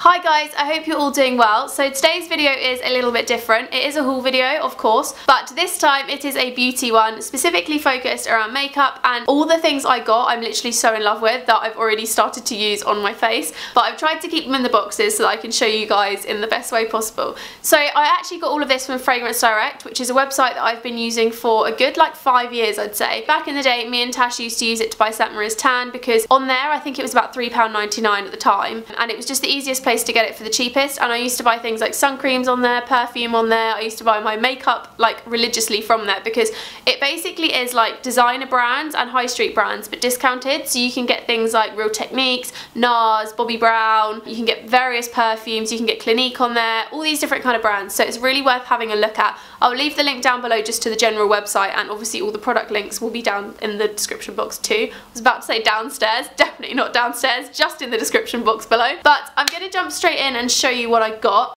Hi guys, I hope you're all doing well. So today's video is a little bit different. It is a haul video, of course, but this time it is a beauty one, specifically focused around makeup, and all the things I got I'm literally so in love with that I've already started to use on my face, but I've tried to keep them in the boxes so that I can show you guys in the best way possible. So I actually got all of this from Fragrance Direct, which is a website that I've been using for a good like 5 years, I'd say. Back in the day, me and Tash used to use it to buy Saint Maria's tan, because on there I think it was about £3.99 at the time, and it was just the easiest place to get it for the cheapest. And I used to buy things like sun creams on there, perfume on there. I used to buy my makeup like religiously from there, because it basically is like designer brands and high street brands but discounted. So you can get things like Real Techniques, NARS, Bobbi Brown, you can get various perfumes, you can get Clinique on there, all these different kind of brands. So it's really worth having a look at. I'll leave the link down below just to the general website, and obviously all the product links will be down in the description box too. I was about to say downstairs, definitely not downstairs, just in the description box below. But I'm going to jump straight in and show you what I got.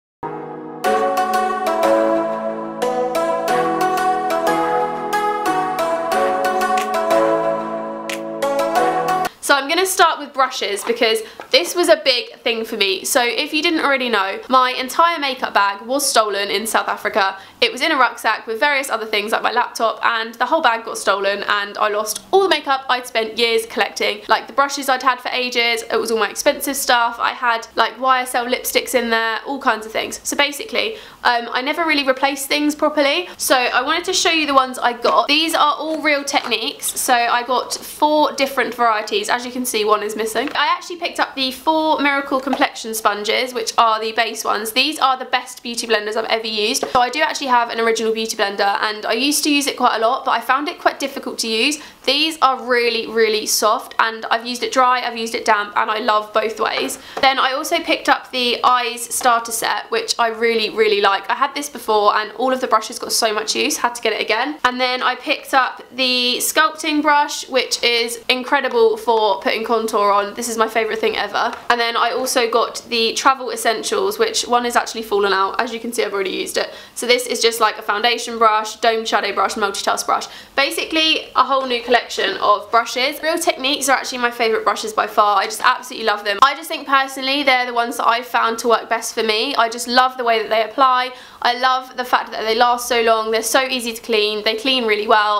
So I'm going to start with brushes, because this was a big thing for me. So if you didn't already know, my entire makeup bag was stolen in South Africa. It was in a rucksack with various other things like my laptop, and the whole bag got stolen, and I lost all the makeup I'd spent years collecting. Like the brushes I'd had for ages, it was all my expensive stuff. I had like YSL lipsticks in there, all kinds of things. So basically, I never really replaced things properly. So I wanted to show you the ones I got. These are all Real Techniques. So I got 4 different varieties. As you can see, one is missing. I actually picked up the 4 Miracle Complexion sponges, which are the base ones. These are the best beauty blenders I've ever used. So I do actually have an original beauty blender, and I used to use it quite a lot, but I found it quite difficult to use. These are really, really soft, and I've used it dry, I've used it damp, and I love both ways. Then I also picked up the Eyes starter set, which I really, really like. I had this before, and all of the brushes got so much use, had to get it again. And then I picked up the sculpting brush, which is incredible for putting contour on. This is my favourite thing ever. And then I also got the Travel Essentials, which one is actually fallen out. As you can see, I've already used it. So this is just like a foundation brush, domed shadow brush, multitask brush. Basically a whole new collection of brushes. Real Techniques are actually my favourite brushes by far. I just absolutely love them. I just think personally they're the ones that I've found to work best for me. I just love the way that they apply. I love the fact that they last so long. They're so easy to clean. They clean really well.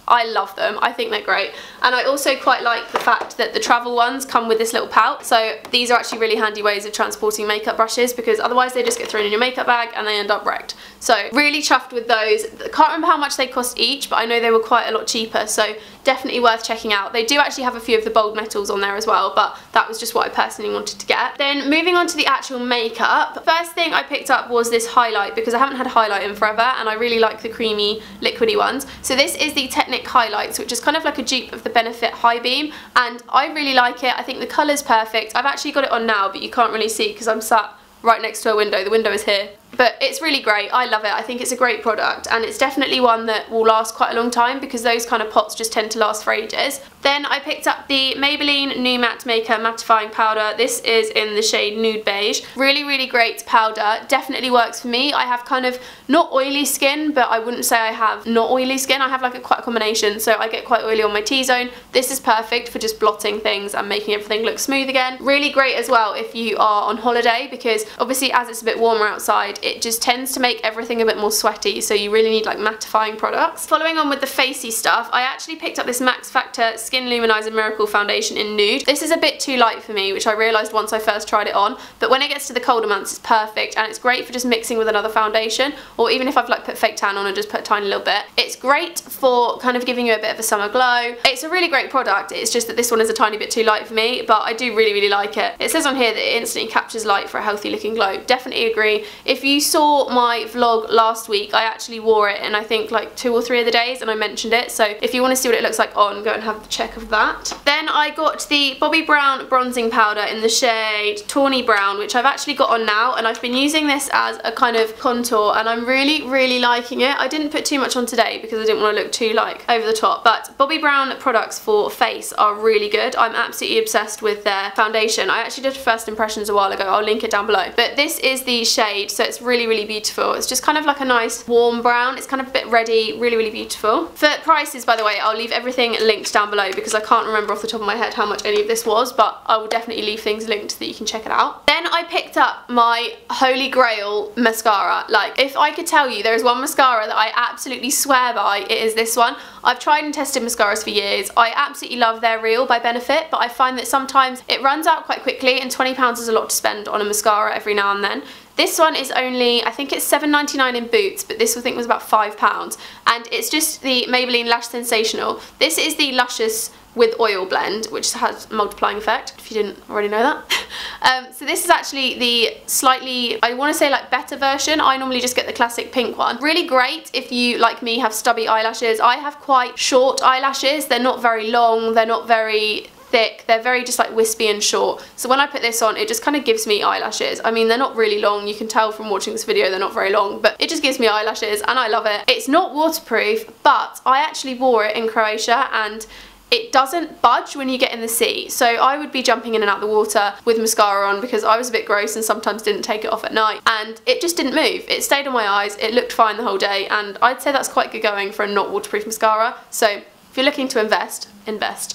I love them. I think they're great. And I also quite like the fact that the travel ones come with this little pouch. So these are actually really handy ways of transporting makeup brushes, because otherwise they just get thrown in your makeup bag and they end up wrecked. So really chuffed with those. I can't remember how much they cost each, but I know they were quite a lot cheaper, so definitely worth checking out. They do actually have a few of the bold metals on there as well, but that was just what I personally wanted to get. Then moving on to the actual makeup, first thing I picked up was this highlight, because I haven't had a highlight in forever, and I really like the creamy liquidy ones. So this is the Technic highlights, which is kind of like a dupe of the Benefit High Beam, and I really like it. I think the colour's perfect. I've actually got it on now, but you can't really see because I'm sat right next to a window. The window is here. But it's really great. I love it. I think it's a great product, and it's definitely one that will last quite a long time, because those kind of pots just tend to last for ages. Then I picked up the Maybelline New Matte Maker Mattifying Powder. This is in the shade Nude Beige. Really, really great powder. Definitely works for me. I have kind of not oily skin, but I wouldn't say I have not oily skin. I have like quite a combination, so I get quite oily on my T-zone. This is perfect for just blotting things and making everything look smooth again. Really great as well if you are on holiday, because obviously as it's a bit warmer outside, it just tends to make everything a bit more sweaty, so you really need like mattifying products. Following on with the facey stuff, I actually picked up this Max Factor Skin Luminizer Miracle Foundation in Nude. This is a bit too light for me, which I realised once I first tried it on, but when it gets to the colder months it's perfect, and it's great for just mixing with another foundation, or even if I've like put fake tan on and just put a tiny little bit. It's great for kind of giving you a bit of a summer glow. It's a really great product. It's just that this one is a tiny bit too light for me, but I do really, really like it. It says on here that it instantly captures light for a healthy looking glow. Definitely agree. If you saw my vlog last week, I actually wore it in I think like 2 or 3 of the days, and I mentioned it, so if you want to see what it looks like on, go and have a check of that. Then I got the Bobbi Brown bronzing powder in the shade Tawny Brown, which I've actually got on now, and I've been using this as a kind of contour, and I'm really, really liking it. I didn't put too much on today because I didn't want to look too like over the top, but Bobbi Brown products for face are really good. I'm absolutely obsessed with their foundation. I actually did first impressions a while ago. I'll link it down below, but this is the shade, so it's it's really, really beautiful. It's just kind of like a nice warm brown. It's kind of a bit reddy, really, really beautiful. For prices, by the way, I'll leave everything linked down below because I can't remember off the top of my head how much any of this was, but I will definitely leave things linked so that you can check it out. Then I picked up my holy grail mascara. Like, if I could tell you there is one mascara that I absolutely swear by, it is this one. I've tried and tested mascaras for years. I absolutely love their Real by Benefit, but I find that sometimes it runs out quite quickly, and £20 is a lot to spend on a mascara every now and then. This one is only, I think it's £7.99 in Boots, but this I think was about £5. And it's just the Maybelline Lash Sensational. This is the Luscious with Oil blend, which has multiplying effect, if you didn't already know that. So this is actually the slightly, I want to say like better version. I normally just get the classic pink one. Really great if you, like me, have stubby eyelashes. I have quite short eyelashes. They're not very long, they're not very thick, they're very just like wispy and short. So when I put this on, it just kind of gives me eyelashes. I mean, they're not really long, you can tell from watching this video they're not very long, but it just gives me eyelashes and I love it. It's not waterproof, but I actually wore it in Croatia and it doesn't budge when you get in the sea. So I would be jumping in and out the water with mascara on because I was a bit gross and sometimes didn't take it off at night, and it just didn't move. It stayed on my eyes, it looked fine the whole day, and I'd say that's quite good going for a not waterproof mascara. So if you're looking to invest.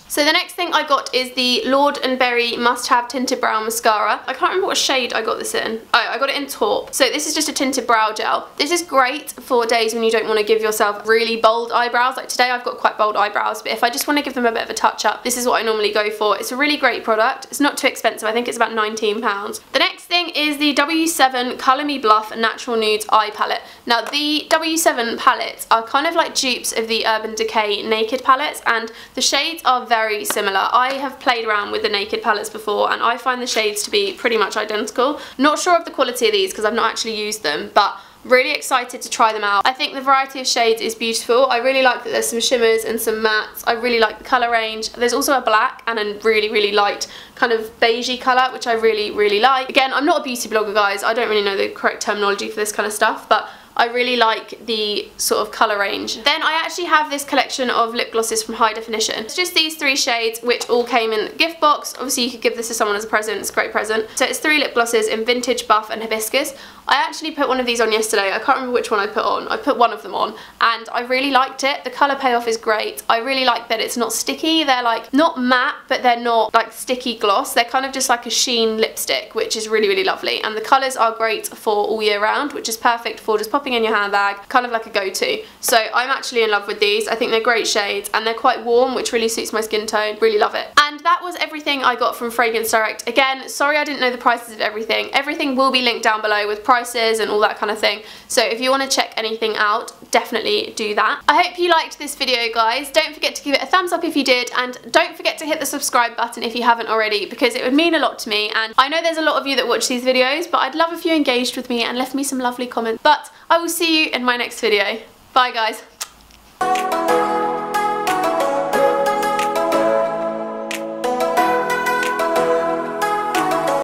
So the next thing I got is the Lord & Berry Must Have Tinted Brow Mascara. I can't remember what shade I got this in. Oh, I got it in taupe. So this is just a tinted brow gel. This is great for days when you don't want to give yourself really bold eyebrows. Like today I've got quite bold eyebrows, but if I just want to give them a bit of a touch up, this is what I normally go for. It's a really great product. It's not too expensive. I think it's about £19. The next thing is the W7 Colour Me Bluff Natural Nudes Eye Palette. Now the W7 palettes are kind of like dupes of the Urban Decay Naked palettes, and the shades are very similar. I have played around with the Naked palettes before and I find the shades to be pretty much identical. Not sure of the quality of these because I've not actually used them, but really excited to try them out. I think the variety of shades is beautiful. I really like that there's some shimmers and some mattes. I really like the colour range. There's also a black and a really, really light kind of beigey colour, which I really, really like. Again, I'm not a beauty blogger, guys. I don't really know the correct terminology for this kind of stuff, but I really like the sort of colour range. Then I actually have this collection of lip glosses from High Definition. It's just these 3 shades which all came in the gift box. Obviously you could give this to someone as a present, it's a great present. So it's 3 lip glosses in Vintage, Buff and Hibiscus. I actually put one of these on yesterday. I can't remember which one I put on. I put one of them on and I really liked it. The colour payoff is great. I really like that it's not sticky. They're like not matte, but they're not like sticky gloss. They're kind of just like a sheen lipstick, which is really, really lovely. And the colours are great for all year round, which is perfect for just popping in your handbag, kind of like a go-to. So I'm actually in love with these. I think they're great shades and they're quite warm, which really suits my skin tone. Really love it. And that was everything I got from Fragrance Direct. Again, sorry I didn't know the prices of everything. Everything will be linked down below with prices and all that kind of thing. So if you want to check anything out, definitely do that. I hope you liked this video, guys. Don't forget to give it a thumbs up if you did, and don't forget to hit the subscribe button if you haven't already, because it would mean a lot to me. And I know there's a lot of you that watch these videos, but I'd love if you engaged with me and left me some lovely comments. But I will see you in my next video. Bye, guys.